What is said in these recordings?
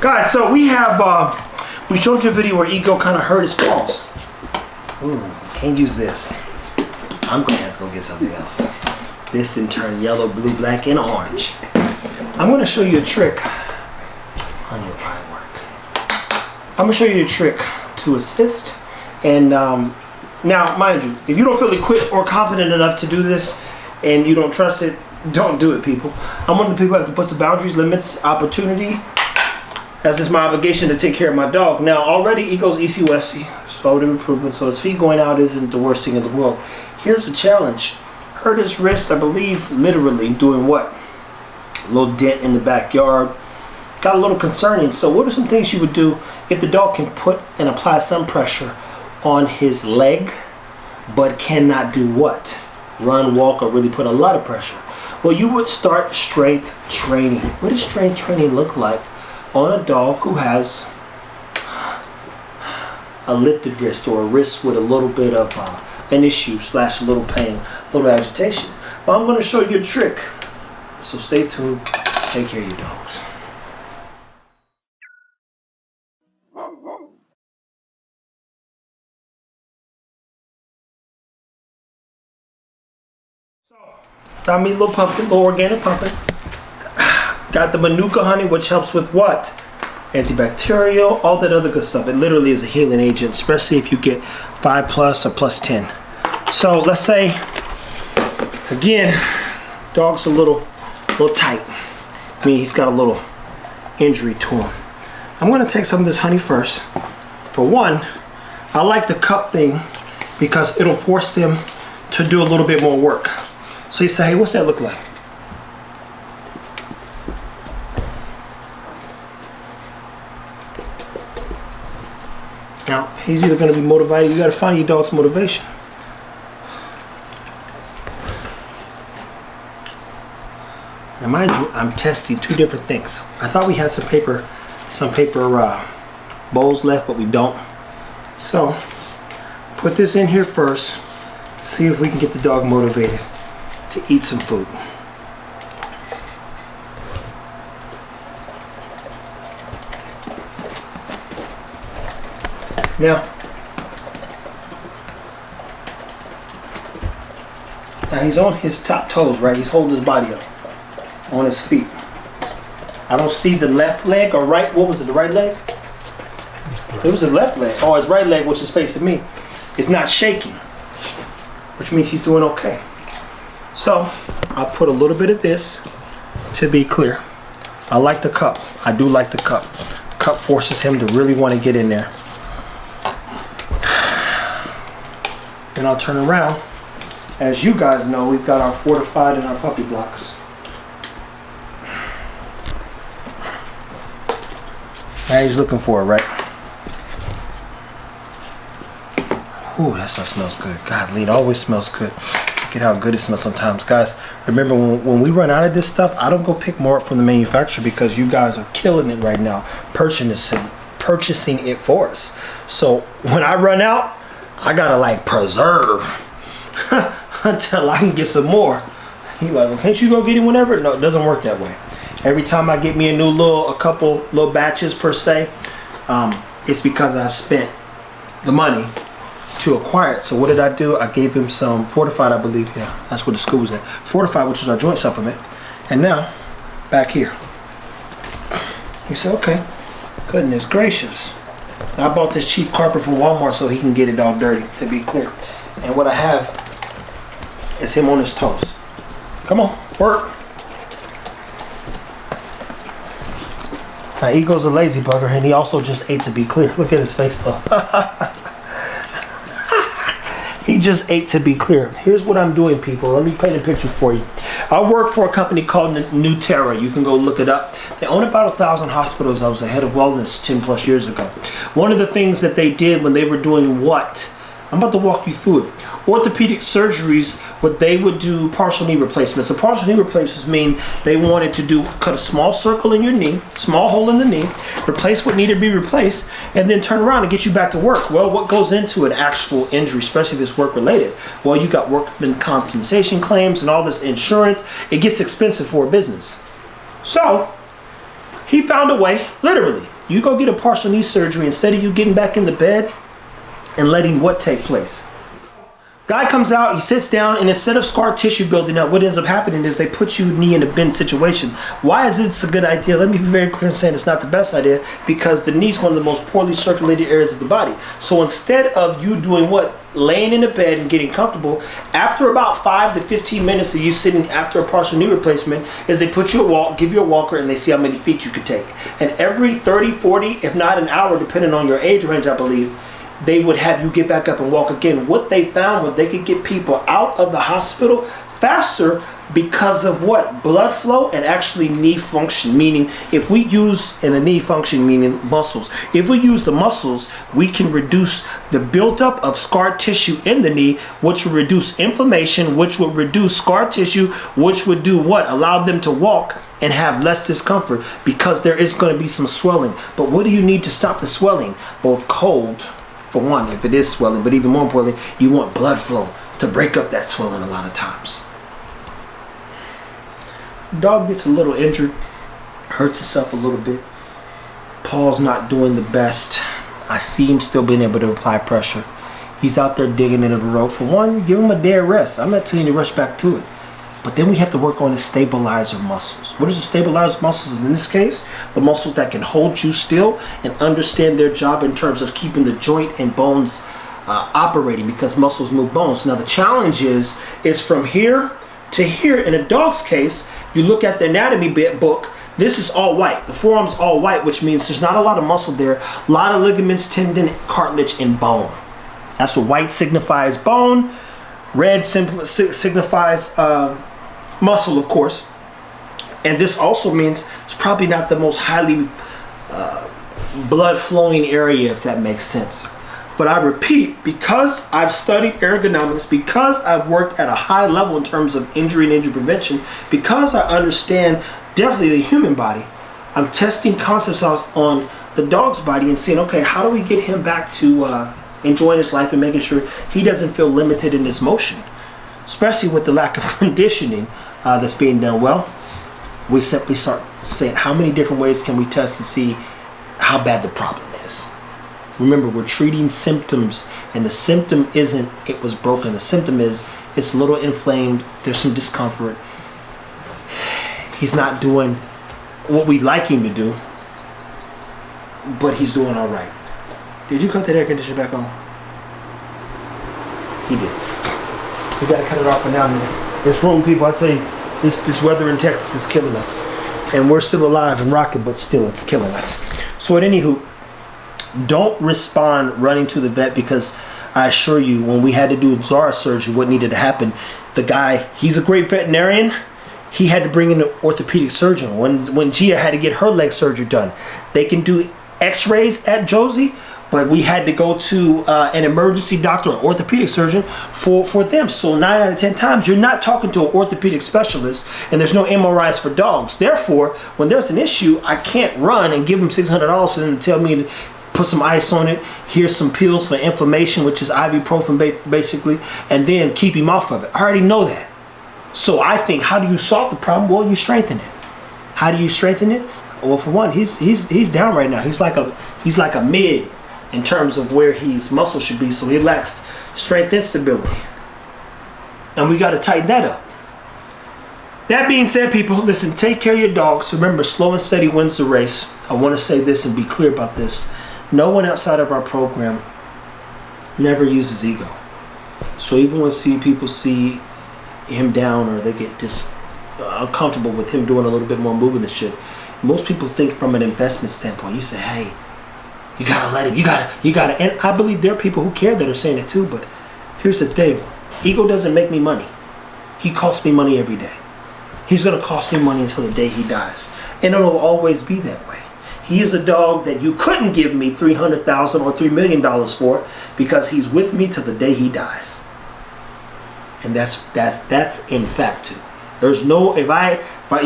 Guys, so we have, we showed you a video where Ego kind of hurt his paws. Can't use this. I'm going to have to go get something else. This in turn, yellow, blue, black, and orange. I'm going to show you a trick. Honey, it'll probably work. I'm going to show you a trick to assist. And now, mind you, if you don't feel equipped or confident enough to do this and you don't trust it, don't do it, people. I'm one of the people who have to put some boundaries, limits, opportunity. As it's my obligation to take care of my dog. Now, already Ego's easy-westy, slow to improvement, so his feet going out isn't the worst thing in the world. Here's the challenge. Hurt his wrist, I believe, literally doing what? A little dent in the backyard. Got a little concerning. So what are some things you would do if the dog can put and apply some pressure on his leg, but cannot do what? Run, walk, or really put a lot of pressure? Well, you would start strength training. What does strength training look like on a dog who has a lifted wrist or a wrist with a little bit of an issue / a little pain, a little agitation? Well, I'm going to show you a trick. So stay tuned. Take care of your dogs. Got me a little pumpkin, little organic pumpkin. Got the Manuka honey, which helps with what? Antibacterial, all that other good stuff. It literally is a healing agent, especially if you get 5+ or +10. So let's say, again, dog's a little tight. I mean, he's got a little injury to him. I'm gonna take some of this honey first. For one, I like the cup thing because it'll force them to do a little bit more work. So you say, hey, what's that look like? Now, he's either going to be motivated. You got to find your dog's motivation. Now, mind you, I'm testing 2 different things. I thought we had some paper bowls left, but we don't. So, put this in here first. See if we can get the dog motivated to eat some food. Now he's on his top toes, right? He's holding his body up on his feet. I don't see the left leg or right. What was it? The right leg? It was the left leg. Oh, his right leg, which is facing me, is not shaking, which means he's doing okay. So I'll put a little bit of this to be clear. I like the cup. I do like the cup. Cup forces him to really want to get in there. Then I'll turn around. As you guys know, we've got our Fortified and our puppy blocks. Now he's looking for it, right? Ooh, that stuff smells good. God, it always smells good. Look at how good it smells sometimes. Guys, remember when we run out of this stuff, I don't go pick more up from the manufacturer because you guys are killing it right now, purchasing it for us. So when I run out, I gotta like preserve until I can get some more. He like, well, can't you go get it whenever? No, it doesn't work that way. Every time I get me a couple little batches per se, it's because I've spent the money to acquire it. So what did I do? I gave him some Fortified, I believe. Yeah, that's where the school was at. Fortified, which is our joint supplement. And now, back here. He said, okay, goodness gracious. I bought this cheap carpet from Walmart so he can get it all dirty, to be clear. And what I have is him on his toes. Come on, work. Now, Ego's a lazy bugger, and he also just ate, to be clear. Look at his face, though. He just ate, to be clear. Here's what I'm doing, people. Let me paint a picture for you. I work for a company called Nuterra. You can go look it up. They own about 1,000 hospitals. I was a head of wellness 10+ years ago. One of the things that they did when they were doing what? I'm about to walk you through it. Orthopedic surgeries, what they would do partial knee replacements. So partial knee replacements mean they wanted to cut a small circle in your knee, small hole in the knee, replace what needed to be replaced, and then turn around and get you back to work. Well, what goes into an actual injury, especially if it's work related? Well, you got workman compensation claims and all this insurance. It gets expensive for a business. So he found a way, literally. You go get a partial knee surgery, instead of you getting back in the bed and letting what take place? Guy comes out, he sits down, and instead of scar tissue building up, what ends up happening is they put you knee in a bend situation. Why is this a good idea? Let me be very clear in saying it's not the best idea, because the knee is one of the most poorly circulated areas of the body. So instead of you doing what? Laying in the bed and getting comfortable, after about 5 to 15 minutes of you sitting after a partial knee replacement, is they put you a walk, give you a walker, and they see how many feet you could take. And every 30, 40, if not an hour, depending on your age range, I believe, they would have you get back up and walk again. What they found was they could get people out of the hospital faster because of what? Blood flow and actually knee function. Meaning, if we use, and the knee function meaning muscles, if we use the muscles, we can reduce the buildup of scar tissue in the knee, which would reduce inflammation, which would reduce scar tissue, which would do what? Allow them to walk and have less discomfort, because there is going to be some swelling. But what do you need to stop the swelling? Both cold, for one, if it is swelling, but even more importantly, you want blood flow to break up that swelling a lot of times. Dog gets a little injured, hurts himself a little bit. Paul's not doing the best. I see him still being able to apply pressure. He's out there digging into the rope. For one, give him a day of rest. I'm not telling you to rush back to it. But then we have to work on the stabilizer muscles. What is the stabilizer muscles in this case? The muscles that can hold you still and understand their job in terms of keeping the joint and bones operating, because muscles move bones. Now the challenge is from here to here. In a dog's case, you look at the anatomy book, this is all white. The forearm's all white, which means there's not a lot of muscle there. A lot of ligaments, tendon, cartilage, and bone. That's what white signifies bone. Red signifies muscle, of course. And this also means it's probably not the most highly blood flowing area, if that makes sense. But I repeat, because I've studied ergonomics, because I've worked at a high level in terms of injury and injury prevention, because I understand definitely the human body, I'm testing concepts on the dog's body and saying, okay, how do we get him back to enjoying his life and making sure he doesn't feel limited in his motion, especially with the lack of conditioning that's being done. Well, we simply start saying, how many different ways can we test to see how bad the problem is? Remember, we're treating symptoms, and the symptom isn't it was broken. The symptom is it's a little inflamed, there's some discomfort. He's not doing what we'd like him to do, but he's doing all right. Did you cut that air conditioner back on? He did. We gotta cut it off for now, man. This room, people, I tell you, this weather in Texas is killing us. And we're still alive and rocking, but still it's killing us. So at anywho, don't respond running to the vet, because I assure you, when we had to do Zara surgery, what needed to happen, the guy, he's a great veterinarian. He had to bring in an orthopedic surgeon. When Gia had to get her leg surgery done, they can do x-rays at Josie, but we had to go to an emergency doctor or orthopedic surgeon for them. So 9 out of 10 times, you're not talking to an orthopedic specialist, and there's no MRIs for dogs. Therefore, when there's an issue, I can't run and give them $600 for them to tell me to put some ice on it, here's some pills for inflammation, which is ibuprofen basically, and then keep him off of it. I already know that. So I think, how do you solve the problem? Well, you strengthen it. How do you strengthen it? Well, for one, he's down right now. He's like a mid in terms of where his muscle should be, so he lacks strength and stability. And we got to tighten that up. That being said, people, listen, take care of your dogs. Remember, slow and steady wins the race. I want to say this and be clear about this. No one outside of our program never uses ego. So even when people see him down, or they get just uncomfortable with him doing a little bit more movement and shit, most people think from an investment standpoint. You say, hey, you gotta let him, you gotta, and I believe there are people who care that are saying it too, but here's the thing. Ego doesn't make me money. He costs me money every day. He's gonna cost me money until the day he dies. And it'll always be that way. He is a dog that you couldn't give me $300,000 or $3 million for, because he's with me till the day he dies. And that's in fact too. There's no, if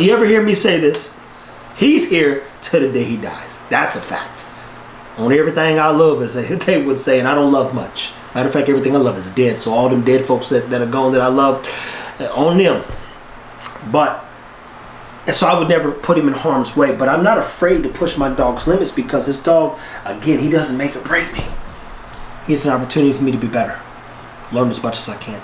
you ever hear me say this, he's here till the day he dies. That's a fact. On everything I love, as they would say, and I don't love much. Matter of fact, everything I love is dead. So all them dead folks that are gone that I loved, on them. But And so I would never put him in harm's way, but I'm not afraid to push my dog's limits because this dog, again, he doesn't make or break me. He's an opportunity for me to be better. Learn as much as I can.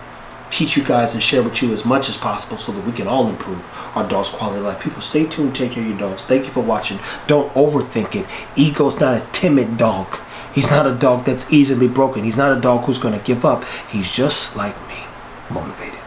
Teach you guys and share with you as much as possible so that we can all improve our dog's quality of life. People, stay tuned. Take care of your dogs. Thank you for watching. Don't overthink it. Ego's not a timid dog. He's not a dog that's easily broken. He's not a dog who's going to give up. He's just like me, motivated.